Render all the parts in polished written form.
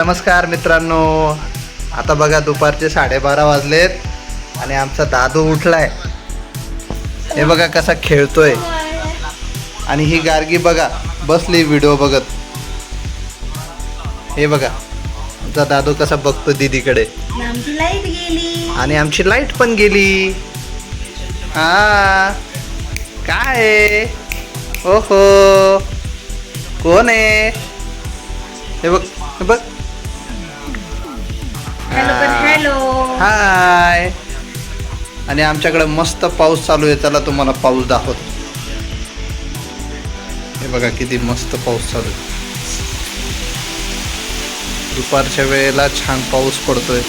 नमस्कार मित्रांनो, आता बघा दुपारचे 12:30 वाजलेत आणि आमचा दादू उठलाय. हे बघा कसा खेळतोय आणि ही गार्गी बघा बसली व्हिडिओ बघत. हे बघा आमचा दादू कसा बघतो दीदीकडे. आमची लाईट गेली आणि आमची लाईट पण गेली. हा काय आहे? ओहो कोण आहे? हे बघ हे बघ. हॅलो. हाय. आणि आमच्याकडे मस्त पाऊस चालू आहे. चला तुम्हाला पाऊस दाखवतो. हे बघा किती मस्त पाऊस चालू आहे. दुपारच्या वेळेला छान पाऊस पडतोय.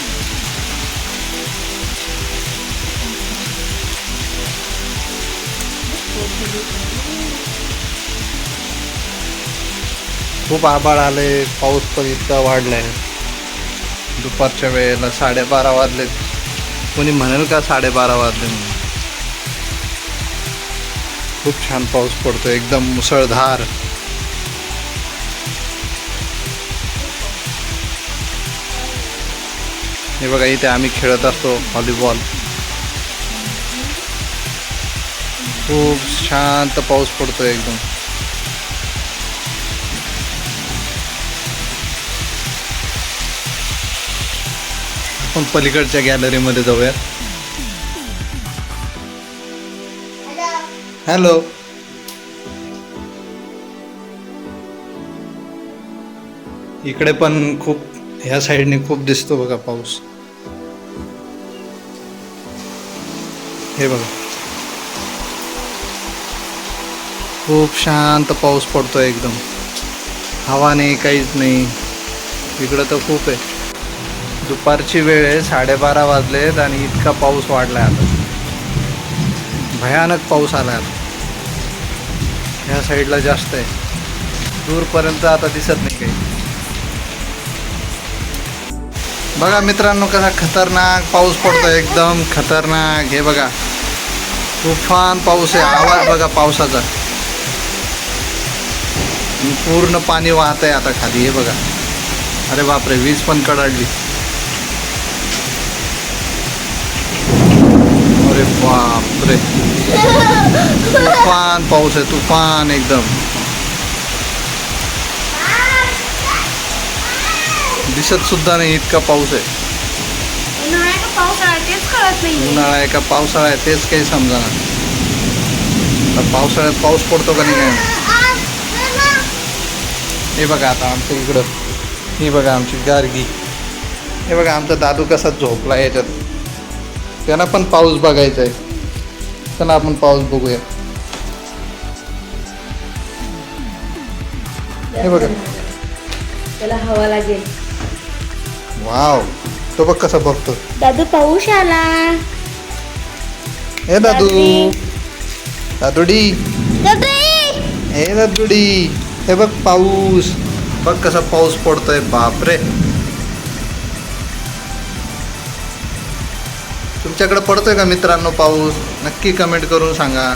खूप आभाळ आले. पाऊस पण इतका वाढलाय. दुपारच्या वेळेला 12:30 वाजले. कोणी म्हणेल का 12:30 वाजले म्हणून. खूप छान पाऊस पडतो एकदम मुसळधार. हे बघा इथे आम्ही खेळत असतो व्हॉलीबॉल. खूप शांत पाऊस पडतो एकदम. आपण पलीकडच्या गॅलरीमध्ये जाऊया. हॅलो. इकडे पण खूप ह्या साईडने खूप दिसतो बघा पाऊस. हे बघा खूप शांत पाऊस पडतोय एकदम. हवा नाही काहीच नाही. इकडं तर खूप आहे. दुपारची वेळ आहे. 12:30 वाजलेत आणि इतका पाऊस वाढलाय. आता भयानक पाऊस आलाय. आता ह्या साईडला जास्त आहे. दूरपर्यंत आता दिसत नाही काही. बघा मित्रांनो कसा खतरनाक पाऊस पडतोय. एकदम खतरनाक. हे बघा तुफान पाऊस आहे. आवाज बघा पावसाचा. पूर्ण पाणी वाहत आहे आता खाली. हे बघा. अरे बापरे वीज पण कडाडली. अरे बापरे तुफान पाऊस आहे. तुफान एकदम. दिसत सुद्धा नाही इतका पाऊस आहे. उन्हाळा का पावसाळा तेच कळत नाही. उन्हाळा आहे का पावसाळा आहे तेच काही समजा. पावसाळ्यात पाऊस पडतो का नाही काय. हे बघा आता आमच्या इकडं. ही बघा आमची गार्गी. हे बघा आमचा दादू कसा झोपला याच्यात. त्यांना पण पाऊस बघायचा आहे. त्यांना आपण पाऊस बघूया. हे बघा त्याला हवा लागेल. वाव तो बघ कसा बघतो. दादू पाऊस आला. हे दादू दादुडी. हे दादुडी. हे बघ पाऊस. बघ कसा पाऊस पडतोय. बापरे. तुमच्याकडे पडतोय का मित्रांनो पाऊस? नक्की कमेंट करून सांगा.